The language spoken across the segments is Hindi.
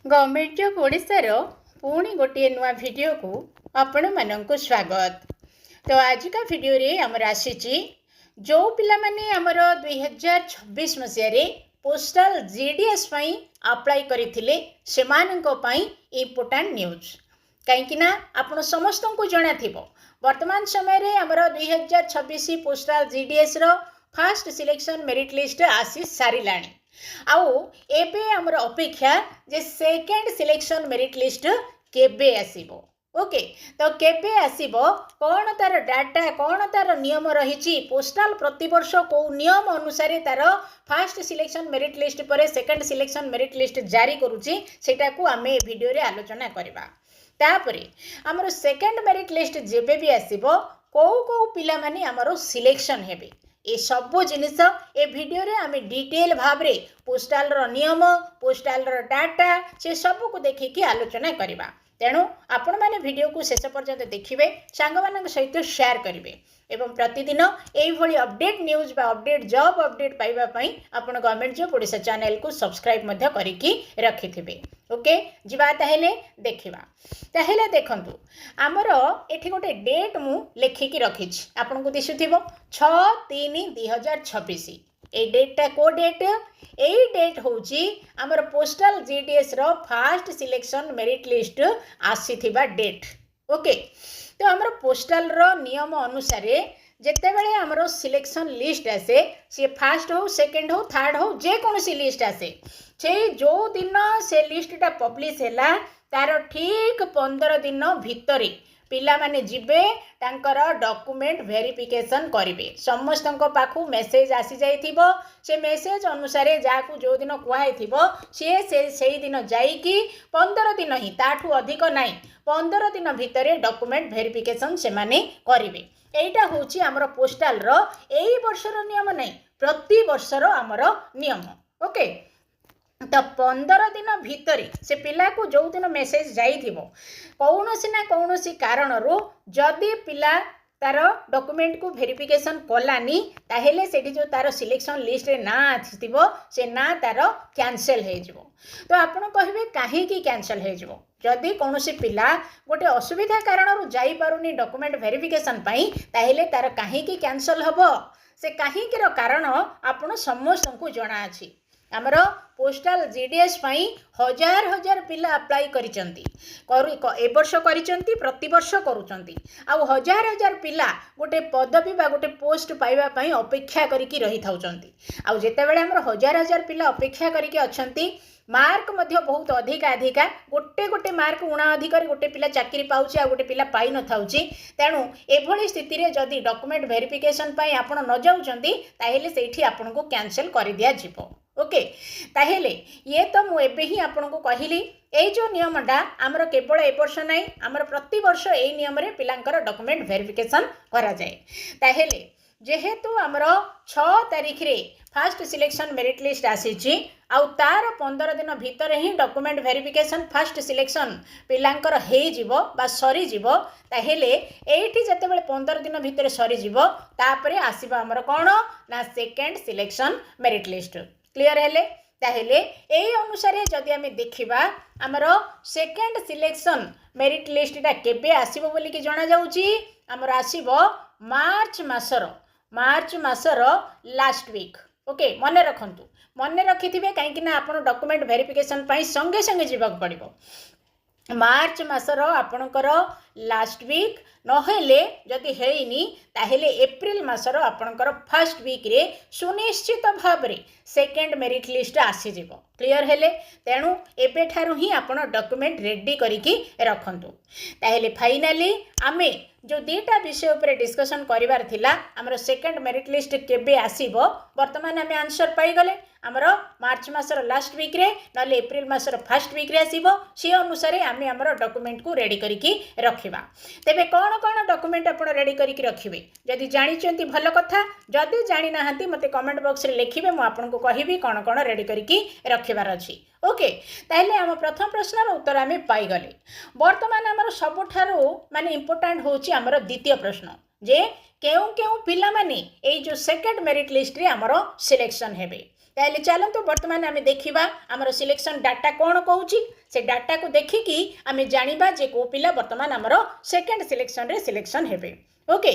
गवर्नमेंट जॉब ओडिशार पुणी गोटे नुआ वीडियो को आपण मानक स्वागत। तो आज का वीडियो रे हमर आसीची जो पिला माने हमर 2026 मसिया पोस्टल जीडीएस पई अप्लाई करिथिले सेमानंको पई इंपोर्टेंट न्यूज कहीं ना आपण समस्त को जना थिबो वर्तमान समय रे हमर 2026 पोस्टल जीडीएस रो फर्स्ट सिलेक्शन मेरिट लिस्ट आसी सारिलाणी आउ एबे हमर अपेक्षा जे सेकेंड सिलेक्शन मेरिट लिस्ट केबे आसीबो। ओके तो केबे आसीबो कौन तार डाटा कौन तार नियम रही पोस्टाल प्रतिवर्ष को नियम अनुसार तार फर्स्ट सिलेक्शन मेरिट लिस्ट पर सेकेंड सिलेक्शन मेरिट लिस्ट जारी करूची सेटा को आमे वीडियो रे आलोचना करबा। तापरे हमर सेकेंड मेरिट लिस्ट जेबे भी आसीबो को पिला माने हमर सिलेक्शन हेबे ए सबो जिनिस ए वीडियो रे आमे डिटेल भाव रे पोस्टाल रो नियम पोस्टाल रो डाटा से सब को देखिकी आलोचना करबा। तेणु आपण माने वीडियो को शेष पर्यंत देखिबे सांग मानक सहित शेयर करिवे एवं प्रतिदिन एई भली अपडेट न्यूज बा अपडेट जॉब अपडेट पाइबा पई आपण गवर्नमेंट जॉब ओडिशा चैनल को सब्सक्राइब मध्य करिकी रखिथिबे। ओके जिबा ताहेले देखिबा। ताहेले देखंतु हमर एठी गोटे डेट मु लेखिकी रखिछि आपण को दिसुथिबो 6/3/2026 ए डेटा को डेट एई डेट होची हमर पोस्टल जीडीएस रो फर्स्ट सिलेक्शन मेरिट लिस्ट आसीथिबा डेट। ओके तो हमर पोस्टल रो नियम अनुसार जिते बड़े हमरो सिलेक्शन लिस्ट आसे सी फर्स्ट हो सेकंड हो थर्ड हो जे कोनोसी लिस्ट आसे से जो दिन से लिस्टा पब्लिश हैला तार ठीक 15 दिन भितरे पिला माने जिबे तांकर डॉक्यूमेंट वेरिफिकेशन करिवे समस्त पाखु मेसेज आसी जाइथिबो से मेसेज अनुसार जाकू जो दिन कुआई थिबो से दिन जाइकी 15 दिन ही ताठू अधिक नाही 15 दिन भितरे डॉक्यूमेंट वेरिफिकेशन से माने करिवे। एटा होची हमर पोस्टल रो एई वर्षर नियम नाही प्रति वर्षर हमर नियम। ओके तो 15 दिन भितरे से पिला को जो दिन मेसेज जाइथिबो कौनसी ना कौनसी कारण रो जदि पिला तार डॉक्यूमेंट को वेरिफिकेशन कलानी ताहेले सेठी जो तार सिलेक्शन लिस्ट रे ना आथिबो से ना तार कैंसिल हे जिवो। तो आपण कहबे काहे की कैंसिल हे जिवो जदि कौनसी पिला गोटे असुविधा कारण रो जाई पारुनी डॉक्यूमेंट वेरिफिकेशन पई ताहेले तार काहे की कैंसिल हबो से काहे की रो कारण आपण समस्त को जणा अछि। आमर पोस्टल जीडीएस पई हजार हजार पिला अप्लाई करिसंती ए वर्ष करिसंती प्रति वर्ष करूचंती आउ हजार हजार पिला गोटे पदवी बा गोटे पोस्ट पाइबा पई अपेक्षा करिकी रही थाउचंती आउ जेते बेले हमर हजार हजार पिला अपेक्षा करिकी अछंती मार्क मध्य बहुत अधिका अधिका गोटे गोटे मार्क उणा अधिकार गोटे पिला चाकरी पाउची आ गोटे पिला पाई न थाउची तेणु एभली स्थिति रे जदि डॉक्यूमेंट वेरिफिकेशन पई आपण न जाउचंती ताहेले सेठी आपण को कैंसिल करि दिया जिवो। ओके ताहेले ये तो मु एबे ही आपण को कहिली ए जो नियमटा आमर केवल ए वर्ष नाही आमर प्रति वर्ष ए नियम रे पिलांकर डॉक्यूमेंट वेरिफिकेशन करा जाए। ताहेले जेहेतु आमर 6 तारिख रे फर्स्ट सिलेक्शन मेरिट लिस्ट आसीची आउ तार 15 दिन भितर ही डॉक्यूमेंट वेरिफिकेशन फर्स्ट सिलेक्शन पिलांकर हे जिवो बा सरी जिवो ताहेले एठी जते बेले 15 दिन भितर सरी जिवो तापरे आसीबा हमर कोन ना second selection merit list. Clear हेले ताहेले एई अनुसार जदि आमे देखिबा हमर सेकेंड सिलेक्शन मेरिट लिस्टटा केबे आसीबो बोली कि जणा जाउची हमर आसीबो मार्च मासर लास्ट वीक। ओके मने रखंतु मने रखिथिबे काहेकि ना आपण डॉक्यूमेंट वेरिफिकेशन पई संगे संगे जीवाक पड़िबो मार्च मासर आपणकर लास्ट वीक नहेले जदि हेइनी ताहेले एप्रिल मासर आपणकर फर्स्ट वीक रे सुनिश्चित भाव रे सेकेंड मेरिट लिस्ट आसी जिवो। क्लियर हेले तेणु एबे ठारू ही आपण डॉक्यूमेंट रेडी करिकी रखंतु। ताहेले फाइनली आमे जो दीटा विषय उपरे डिस्कशन करिवार थिला हमर सेकेंड मेरिट लिस्ट केबे आसीबो वर्तमान आमे आंसर पाई गले हमर मार्च मासर लास्ट वीक रे नले एप्रिल मासर फर्स्ट वीक रे आसीबो से अनुसार आमे हमर डॉक्यूमेंट को रेडी करिकी रखिबा। तेबे कोन कोन डॉक्यूमेंट आपण रेडी करिकी रखिबे जदि जानि चंती भलो कथा जदि जानि नाहंती मते कमेंट बॉक्स रे लिखिबे मु आपन को कहिबी कोन कोन रेडी करिकी रखिबार अछि। ओके ताहले हम प्रथम प्रश्नर उत्तर आमे पाई गले वर्तमान हमर सबठारो माने इंपोर्टेंट होची हमर द्वितीय प्रश्न जे केउ केउ पिला माने ए जो सेकेंड मेरिट लिस्ट रे हमर सिलेक्शन हेबे ताहले चलतु बर्तमान आम देखा आमर सिलेक्शन डाटा कौन कहूँ से डाटा को देखिकी आम जाना जे को पिला बर्तमान आमर सेकेंड सिलेक्शन रे सिलेक्शन हेबे ओके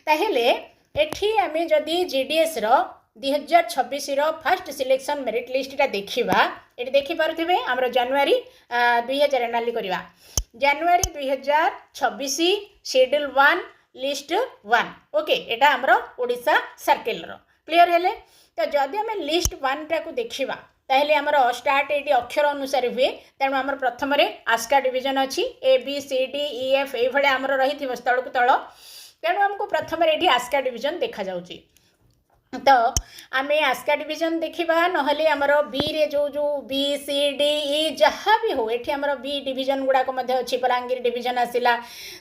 ताहले एठी आम जदि जीडीएस रो 2026 फास्ट सिलेक्शन मेरिट लिस्टा देखा ये देखिपे आमर जनवरी 2000 नाली करवा जनवरी 2026 शेड्यूल 1 लिस्ट 1 ओके एटा आमर ओडिशा सर्किल क्लियर हेले तो जदि आम लिस्ट 1 टाक देखा ताहले आमर स्टार्ट ये अक्षर अनुसार हुए तेणु आमर प्रथम आस्का डिवीजन अच्छी A B C D E F ये आमर रही तल को तल तेणु आमको प्रथम ये आस्का डिवीजन देखा जाउची तो आम आस्का डिवीजन देखा नहले आमर बी रे जो जो बी सी डी ई जहाँ भी हो ये आमर बी डिवीजन गुड़ाक अच्छी बलांगीर डिवीजन आसला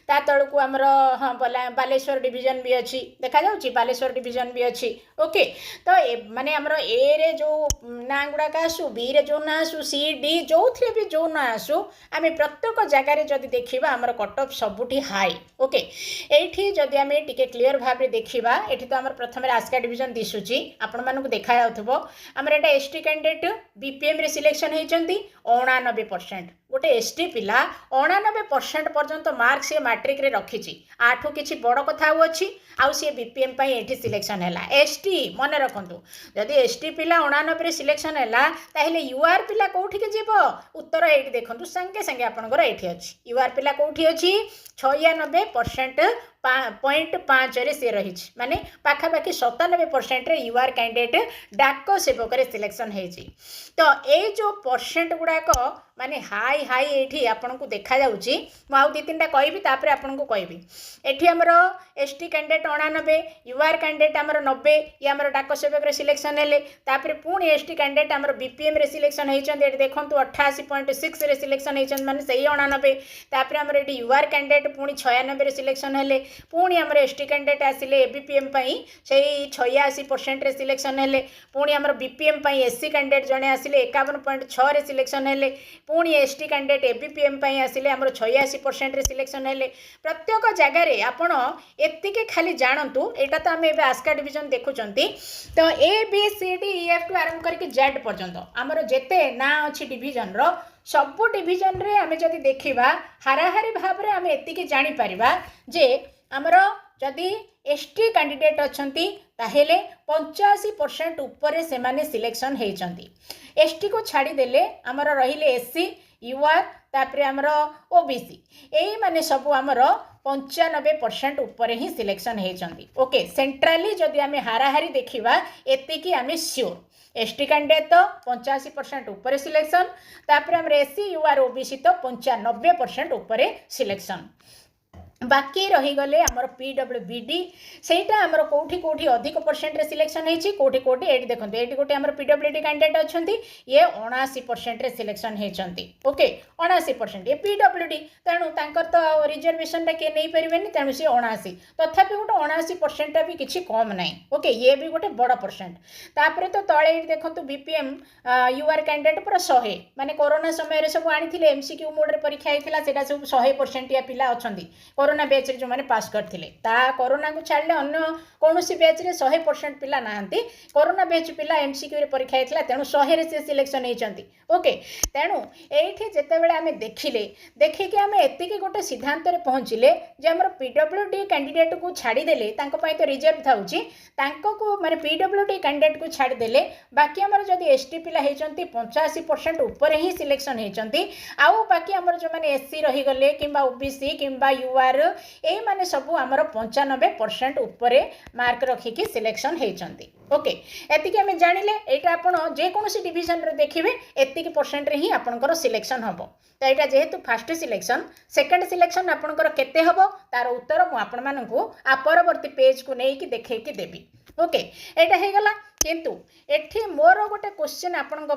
ता तल को आमर हाँ बालेश्वर डिवीजन भी अच्छी देखा जाउची बालेश्वर डिवीजन भी अच्छी ओके तो माने आमर ए रे जो ना गुड़ाक आसू बी रे जो ना आसू सी डी जो थे भी जो ना आसू आम प्रत्येक जगार जदि देखा आमर कट ऑफ सबुठी हाई ओके ये जदि आम टे क्लीयर भाव देखा ये तो आमर प्रथम आस्का डिवीजन दिशुची आपण मानक देखा जाउथबो हमर एटा एसटी कैंडिडेट बीपीएम रे सिलेक्शन हेचंती 89% गोटे एसटी पिला 89% पर्यंत मार्क से मैट्रिक रे रखिची आठो किछि बड़ कथा अछि आउ से बीपीएम पई एठी सिलेक्शन हैला एसटी मन रखंतु जदि एसटी पिला 89 रे सिलेक्शन हैला ताहेले यूआर पिला कोठी के जीवो उत्तर एठी देखंतु संगे संगे आपनकर एठी अछि यूआर पिला कोठी अछि 96% 0.5 रे से रही माने पाखापाखि 97% रे यूआर कैंडिडेट डाक सेवक रे सिलेक्शन हेची तो ए जो परसेंट गुड़ाक माने हाई हाई एठी आपन को देखा जाउची मु आउ 2-3टा कहबी तापर आपन को कहबी एठी हमर एसटी कैंडिडेट 99 यूआर कैंडिडेट हमर 90 ये हमर डाक सेवक रे सिलेक्शन हेले तापर पुणी एसटी कैंडिडेट हमर बीपीएम रे सिलेक्शन हेचंत एठी देखंतु 88.6 रे सिलेक्शन हेचंत माने सही 99 तापर हमर एठी यूआर कैंडिडेट पुणी 96 रे सिलेक्शन हेले पुणी हमर एसटी कैंडिडेट आसिले एबीपीएम पई सेही 86% रे सिलेक्शन हेले पुणी हमर बीपीएम पई एससी कैंडिडेट जणे आसिले 51.6 रे सिलेक्शन हेले पुणी एसटी कैंडिडेट एबीपीएम पई आसिले हमर 86% रे सिलेक्शन हेले प्रत्येक जगह रे आपण एतिके खाली जानतु एटा तो आम एबे आस्का डिवीजन देखुचंती तो A B C D E F टू आरंभ करके जेड पर्यंत हमर जेते ना अछि डिवीजन रो सबु डिवीजन रे आमे जदि देखिबा हाराहारी भाव रे आमे एतिके जानि परिबा जे हमर जदि एसटी कैंडिडेट अच्छंती ताहेले 85% ऊपर से माने सिलेक्शन हेचंती एसटी को छाड़ी देले हमर रहिले एससी यूआर तापर हमर ओबीसी एई माने सब हमर 95% ऊपर ही सिलेक्शन हेचंती ओके सेंट्रली जदि आमे हाराहारी देखिबा एतिकी आमे श्योर एसटी कैंडिडेट तो 85% ऊपर सिलेक्शन तापर हमर एससी यूआर ओबीसी तो 95% ऊपर सिलेक्शन बाकी रहीगले आमर पीडब्ल्यूबीडी सेटा आमर कोठी कोठी अधिक परसेंट रे सिलेक्शन हेची कोठी कोठी एटी देखंतु एटी गोटे आमर पीडब्ल्यूडी कैंडिडेट अछंती ये 79% रे सिलेक्शन हेचंती ओके 79% ये पीडब्ल्यूडी तेणु तांकर तो रिजर्वेशन टा के नै परिबेनी तेणु से 79 तथापि गोटे 79% टा भी किछि कम नै ओके ये भी गोटे बड़ परसेंट तापरे तो तळे एटी देखंतु बीपीएम यूआर कैंडिडेट पर 100 माने कोरोना समय रे सब आनिथिले एमसीक्यू मोड रे परीक्षा हेतिला सेटा सब 100% या पिला अछंती कोरोना बैच रे जो माने पास करथिले ता कोरोना को छाड़ले अन्य कोनोसी बैच रे 100% पिला नाहंती कोरोना बैच पिला एमसीक्यू रे परीक्षा हेतला तेणु 100 रे से सिलेक्शन हेचंती ओके तेणु एठी जेते बेले आमे देखिले देखिके आमे एतिकी गोटे सिद्धांत रे पहुंचिले जे हमर पीडब्ल्यूडी कैंडिडेट को छाड़ी देले तांको पई तो रिजर्व थाउची तांको को माने पीडब्ल्यूडी कैंडिडेट को छाड़ी देले बाकी हमर जदी एसटी पिला हेचंती 85% ऊपर ही सिलेक्शन हेचंती आउ बाकी हमर जो माने एससी रही गले किंबा ओबीसी किंबा यूआर ए माने सबू आमर 95% ऊपर मार्क रखिकी सिलेक्शन हेचंती ओके एतिकी आमे जानिले एटा आपण जे कोनोसी डिवीजन रे देखिबे एतिकी परसेंट रे ही आपनकर सिलेक्शन हबो तो एटा जेहेतु फर्स्ट सिलेक्शन सेकंड सिलेक्शन आपनकर केते हबो तार उत्तर मु आपण मानकू आ परवर्ती पेज को नेकी देखेकी देबी ओके एटा हे गला किंतु एठी मोर गोटे क्वेश्चन आपण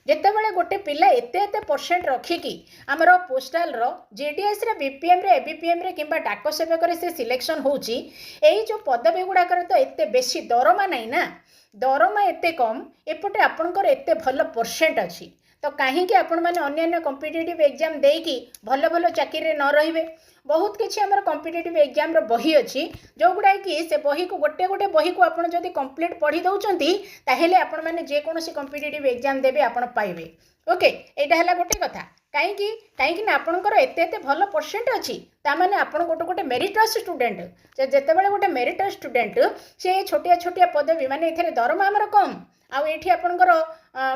जेतेबेले गोटे पिला एते एते परसेंट रखिकी आमर पोस्टाल रो जीडीएस रे बीपीएम रे एबीपीएम रे किंबा डाक सेवक रे से सिलेक्शन होउची एई जो पदवी गुडाकर तो एते बेसी दरमा नै ना दरमा एते कम एपटे आपणकर एते भल परसेंट अछि तो कहीं आपण मैंने अन्य कॉम्पिटिटिव एग्जाम देकी भल भल चाकरी न रहिबे। बहुत किसी आम कॉम्पिटिटिव एग्जाम बही अच्छी जो गुड़ा कि से बही को गोटे गोटे बही को आप जब कंप्लीट पढ़ी दौरान ताहले आपण मैंने जेकोसी कॉम्पिटिटिव एग्जाम देवे आपण पाइबे। ओके यहाँ है गोटे कथा कहीं कहीं आपंकर एत एत भल परसेंट अच्छी ताने आप गोटे गोटे मेरिटस स्टूडेंट जितेबाला गोटे मेरिटस स्टूडेंट से छोटिया छोटिया पदवी माने ये दरमा आमर कम आठी आपणकर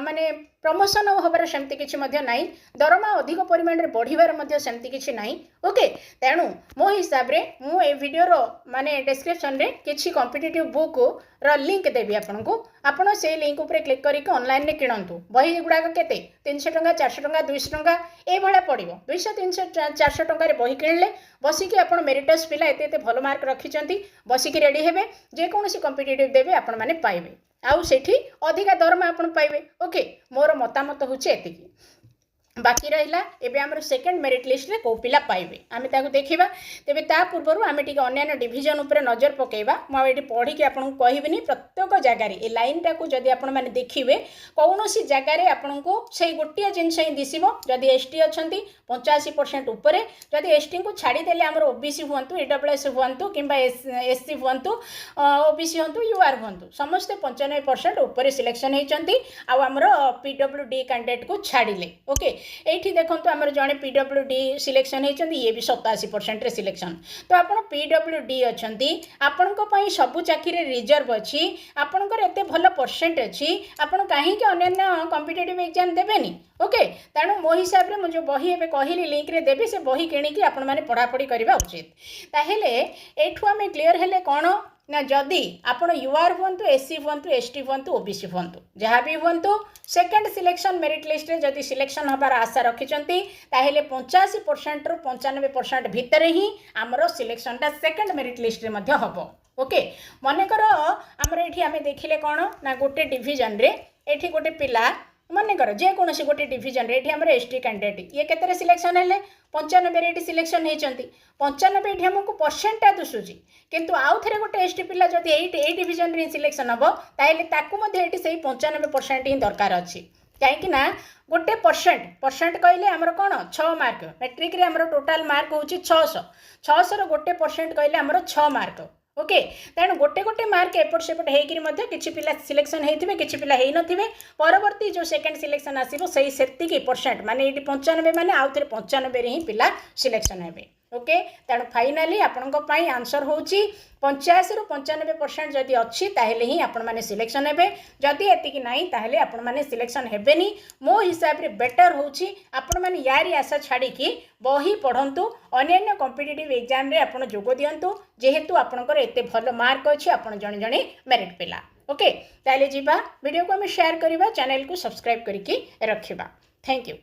माने प्रमोशन होबार सेमती किछि मध्य नाही दरमा अधिक परिमाण रे बढ़िबार मध्य सेमती किछि नाही। ओके तेणु मो हिसाब रे मु ए वीडियो माने डिस्क्रिप्शन रे किछि कॉम्पिटिटिव बुक रो लिंक देबी आपनको आपण से लिंक ऊपर क्लिक करके ऑनलाइन रे किणंतु। बही गुडा केते 300 टंका 400 टंका 200 टंका ए भला पड़िबो 200 300 400 टंका रे बही किणले बसिकी आपण मेरिटस पिला एते एते भल मार्क रखिचंती बसिकी रेडी हेबे जे कोनोसी कॉम्पिटिटिव देबे आपण माने पाइबे आउ सेठी अधिका दरमा आपण पाइबे। ओके मोर मतामत होचे एतिकी बाकी रहा एबे हमर सेकंड मेरिट लिस्ट रे को पिला पाइबे आमे ताको देखिबा। तेबे ता पूर्वरु आमे टिके अन्य डिवीजन ऊपर नजर पकेबा। मु एठी पढ़ी के आपन कहबिनी प्रत्येक जगह रे ए लाइन टा को जदी आपन माने देखिबे कोनोसी जगह रे आपन को सेही गोटिया जिंस ही दिसिबो जदी एसटी अछंती 85% ऊपर जदी एसटी को छाड़ी देले हमर ओबीसी हुअंतु ईडब्ल्यूएस हुअंतु किंबा एससी हुअंतु ओबीसी हुअंतु यूआर हुअंतु समस्त 95% ऊपर सिलेक्शन हेचंती आ हमर पीडब्ल्यूडी कैंडिडेट को छाड़िले। ओके एठी देखंतु हमर जणे पीडब्ल्यूडी सिलेक्शन हेचंती ये भी 87% रे सिलेक्शन तो आपण पीडब्ल्यूडी अछंती आपनको पई सबु चाकरी रिजर्व अछि आपनकर एते भलो परसेंट अछि आपण काहे के अन्य कॉम्पिटिटिव एग्जाम देबेनी। ओके तेणु मो हिसाब रे मु जो बही एबे कहिली लिंक रे देबी से बही किणी की आपण माने पढ़ा पढ़ी करबा उचित। ताहेले एठु हमें क्लियर हेले कोन ना जदि आपण यूआर हुअंतु एससी हुअंतु एसटी हुअंतु ओबीसी हुअंतु जहाँ भी हुअंतु सेकेंड सिलेक्शन मेरिट लिस्ट रे जदि सिलेक्शन हबार आशा रखिचंती ताहेले 85% रु 95% भितर ही आमर सिलेक्शन टा सेकेंड मेरिट लिस्ट रे मध्य हबो। ओके मनेकर आमर एठी आमे देखिले कोन ना गोटे डिवीजन रे एठी गोटे पिला मनेकर जेकोसी गोटे डिवीजन रे एठी हमर एसटी कैंडिडेट ये केतरे सिलेक्शन हेले 95 रे सिलेक्शन हेचंती 95 एठी हमको परसेंट ता दुसुची किंतु आउ थरे गोटे एसटी पिला जदि ए डिवीजन रे सिलेक्शन हबो ताइले ताकू मध्ये एठी सही 95% ही दरकार अछि कहीं ना गोटे परसेंट कहले हमर कोन 6 मार्क मैट्रिक रे हमर टोटल मार्क होची 600 रो गोटे परसेंट कहले हमर 6 मार्क। ओके तेणु गोटे गोटे मार्क एपट सेपट होकर किसी पिला सिलेक्शन होते किसी पिला हो नथिबे परवर्ती जो सेकेंड सिलेक्शन आसीबो सही सेतिकी परसेंट माने ये 95 माने आउ थे 95 रे ही पिला सिलेक्शन हेबे। ओके तेणु फाइनाली आपण आंसर होची 85 रु 95% जदि अच्छी ताहेले ही आपण माने सिलेक्शन हेबे जदि एतिकी नाही ताहेले आपण माने सिलेक्शन हेबेनी। मो हिसाब रे बेटर होची आपण माने यारी आशा छाड़ी की बही पढ़ंतु अन्य कॉम्पिटिटिव एग्जाम रे आपण जोग दियंतु जेहेतु आपणकर एते भल मार्क अछि आपण जणे जणे मेरिट पिला। ओके ताले जीवा वीडियो को हम शेयर करबा चैनल को सब्सक्राइब करके रखिबा। Thank you.